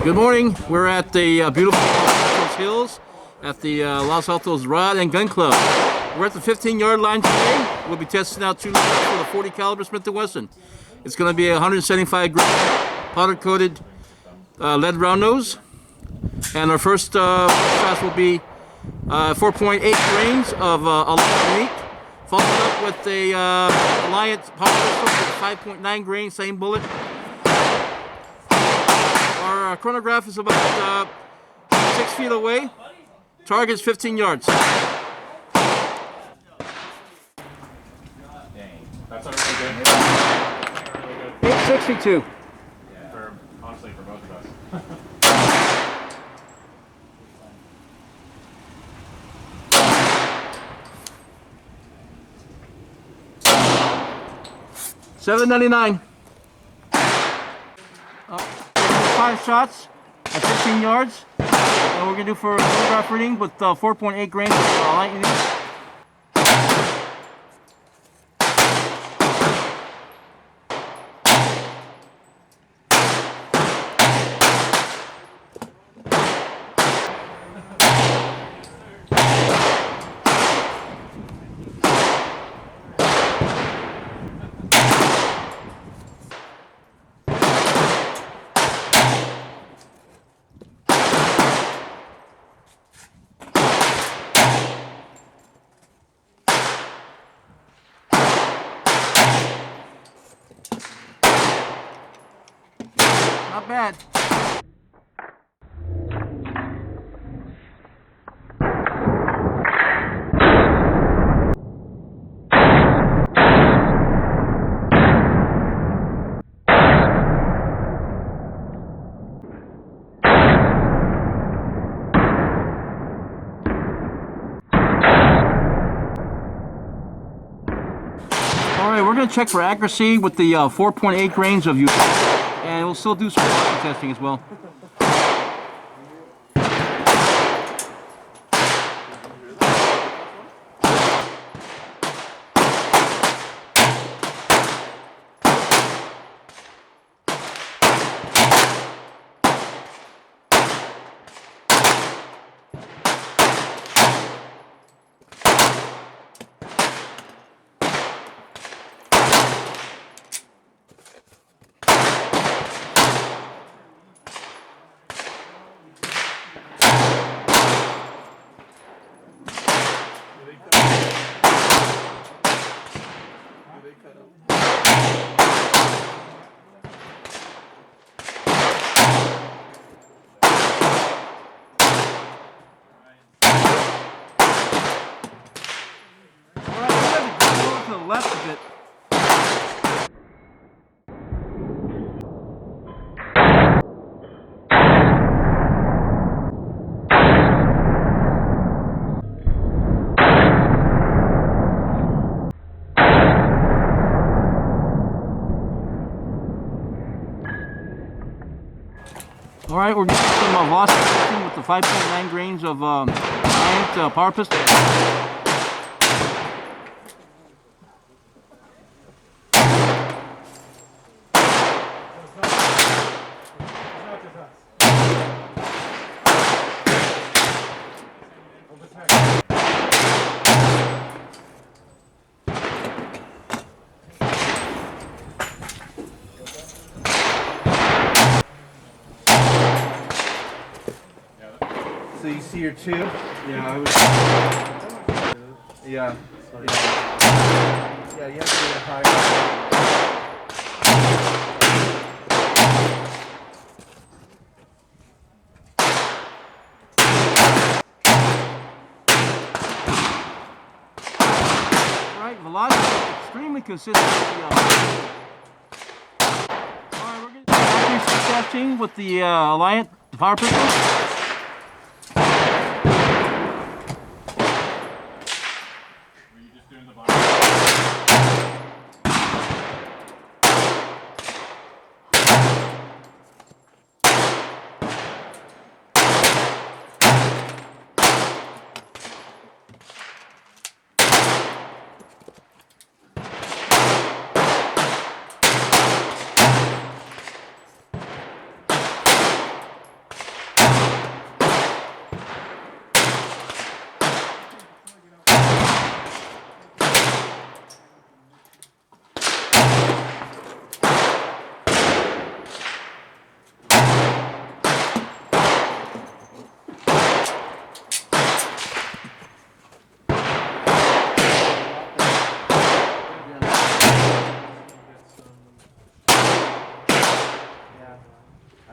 Good morning. We're at the beautiful Los Altos Hills at the Los Altos Rod and Gun Club. We're at the 15-yard line today. We'll be testing out 2 rounds for the 40 caliber Smith & Wesson. It's going to be a 175 gram powder-coated lead round nose, and our first shots will be 4.8 grains of ALLIANT meat, followed up with a ALLIANT powder pistol with 5.9 grains, same bullet. Our chronograph is about 6 feet away. Target's 15 yards. Dang. That's not really good. 862. Yeah. Honestly, for both of us. $7.99. 5 shots at 15 yards. And we're gonna do for a chronograph reading with 4.8 grains of ALLIANT unit. Not bad. Alright, we're going to check for accuracy with the 4.8 grains of unit. And we'll still do some testing as well. Left a bit. All right, we're getting some velocity testing with the 5.9 grains of ALLIANT power pistol. So you see your tube? Yeah, I was. Yeah. Yeah, you have to get it higher. Alright, velocity is extremely consistent. Alright, we're going to do accuracy testing with the ALLIANT power pistol.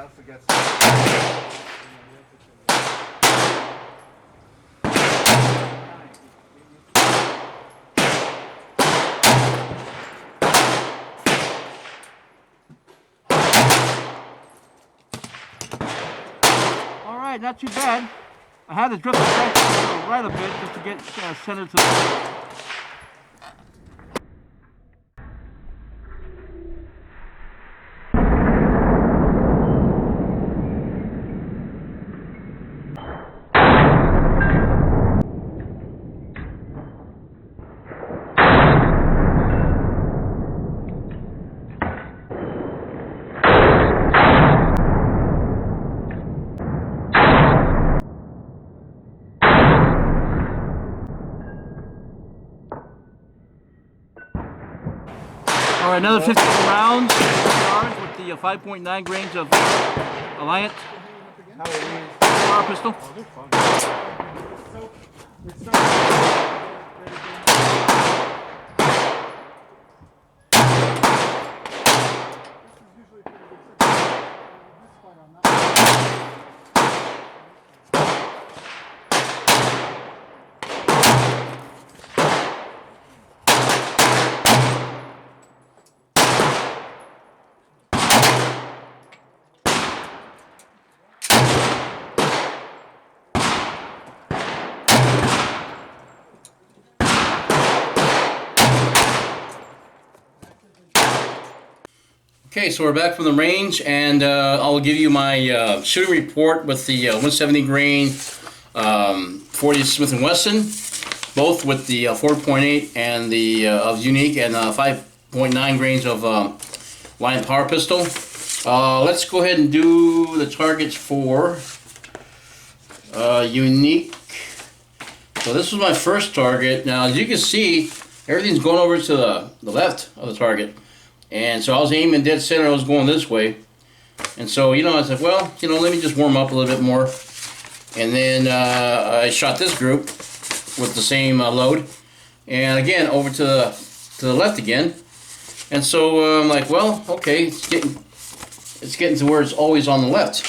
also got some. All right, not too bad. I had to drift the crank to the right a bit just to get centered to the. All right, another 15 rounds with the 5.9 grains of ALLIANT power pistol. Okay, so we're back from the range, and I'll give you my shooting report with the 170 grain 40 Smith & Wesson, both with the 4.8 and the of Unique, and 5.9 grains of ALLIANT power pistol. Let's go ahead and do the targets for Unique. So this was my first target. Now, as you can see, everything's going over to the left of the target. And so I was aiming dead center, I was going this way. And so, you know, I said, well, you know, let me just warm up a little bit more. And then I shot this group with the same load. And again, over to the left again. And so I'm like, well, okay, it's getting to where it's always on the left.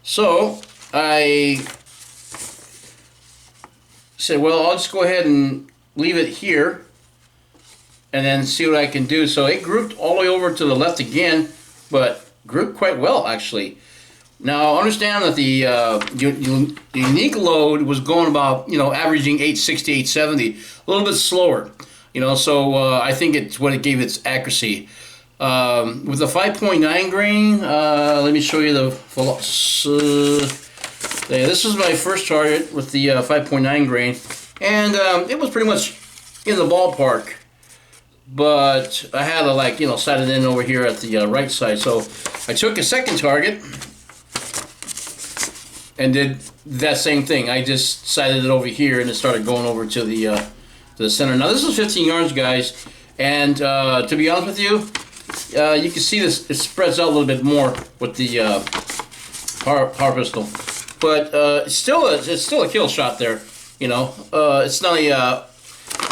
So I said, well, I'll just go ahead and leave it here and then see what I can do. So it grouped all the way over to the left again, but grouped quite well, actually. Now, understand that the Unique load was going about, you know, averaging 860, 870, a little bit slower, you know, so I think it's what it gave its accuracy. With the 5.9 grain, let me show you the this is my first target with the 5.9 grain, and it was pretty much in the ballpark. But I had to, like, you know, sight it in over here at the right side. So I took a second target and did that same thing. I just sighted it over here and it started going over to the center. Now this is 15 yards, guys, and to be honest with you, you can see this. It spreads out a little bit more with the power pistol, but it's still a kill shot there. You know, it's not a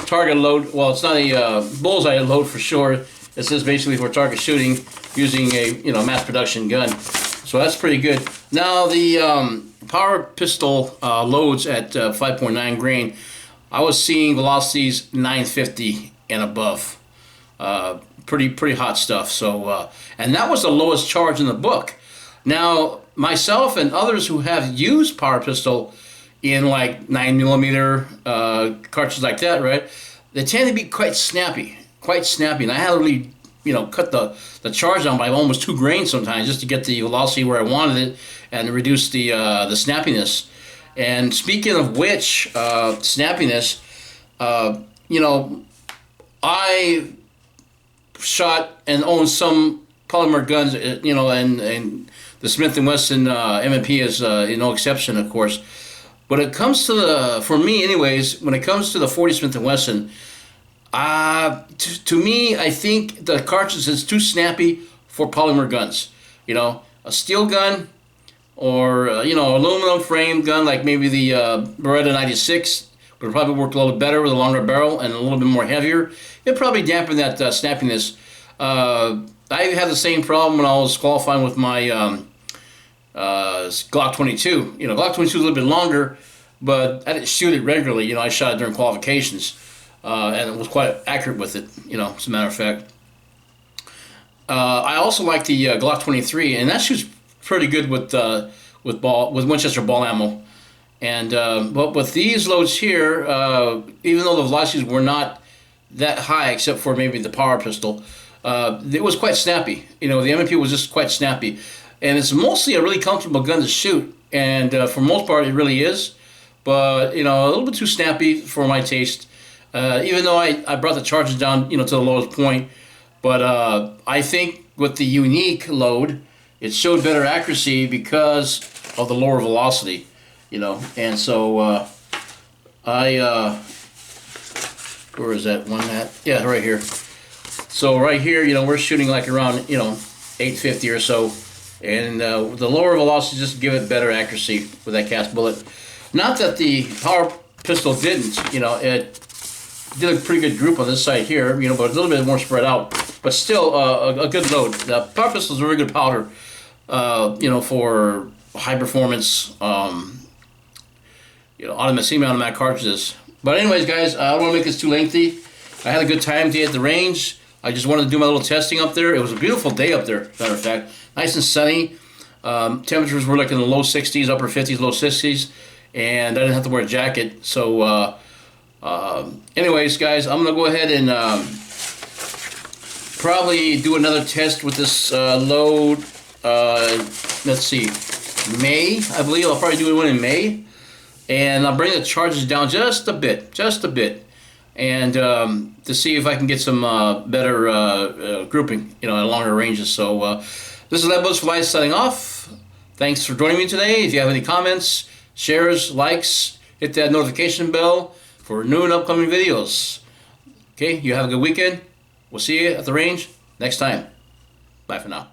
target load. Well, it's not a bullseye load for sure. This is basically for target shooting using a, you know, mass production gun. So that's pretty good. Now the power pistol loads at 5.9 grain, I was seeing velocities 950 and above. Pretty hot stuff. So and that was the lowest charge in the book. Now myself and others who have used power pistol in like 9mm cartridges like that, right? They tend to be quite snappy, and I had to really, you know, cut the charge down by almost 2 grains sometimes just to get the velocity where I wanted it and to reduce the snappiness. And speaking of which, snappiness, you know, I shot and own some polymer guns, you know, and the Smith & Wesson M&P is no exception, of course. When it comes to for me anyways, when it comes to the 40 Smith & Wesson, to me, I think the cartridge is too snappy for polymer guns. You know, a steel gun or, you know, aluminum frame gun like maybe the Beretta 96 would probably work a little better with a longer barrel and a little bit more heavier. It'd probably dampen that snappiness. I had the same problem when I was qualifying with my Glock 22. You know, Glock 22 is a little bit longer, but I didn't shoot it regularly. You know, I shot it during qualifications, and it was quite accurate with it. You know, as a matter of fact. I also like the Glock 23, and that shoots pretty good with Winchester ball ammo. And but with these loads here, even though the velocities were not that high, except for maybe the power pistol, it was quite snappy. You know, the M&P was just quite snappy, and it's mostly a really comfortable gun to shoot. And for most part, it really is. But you know, a little bit too snappy for my taste. Even though I brought the charges down, you know, to the lowest point. But I think with the unique load, it showed better accuracy because of the lower velocity, you know. And so where is that one at? Yeah, right here. So right here, you know, we're shooting like around, you know, 850 or so. And the lower velocity just give it better accuracy with that cast bullet. Not that the power pistol didn't, you know, it did a pretty good group on this side here, you know, but a little bit more spread out. But still, a good load. The power pistol is a very good powder, you know, for high performance, you know, semi-automatic cartridges. But anyways, guys, I don't want to make this too lengthy. I had a good time today at the range. I just wanted to do my little testing up there. It was a beautiful day up there, as a matter of fact. Nice and sunny. Temperatures were like in the low 60s, upper 50s, low 60s. And I didn't have to wear a jacket. So, anyways, guys, I'm going to go ahead and probably do another test with this load. Let's see, May, I believe. I'll probably do one in May. And I'll bring the charges down just a bit. And to see if I can get some better grouping, you know, at longer ranges. So this is Lebos for Life signing off. Thanks for joining me today. If you have any comments, shares, likes, hit that notification bell for new and upcoming videos. Okay, you have a good weekend. We'll see you at the range next time. Bye for now.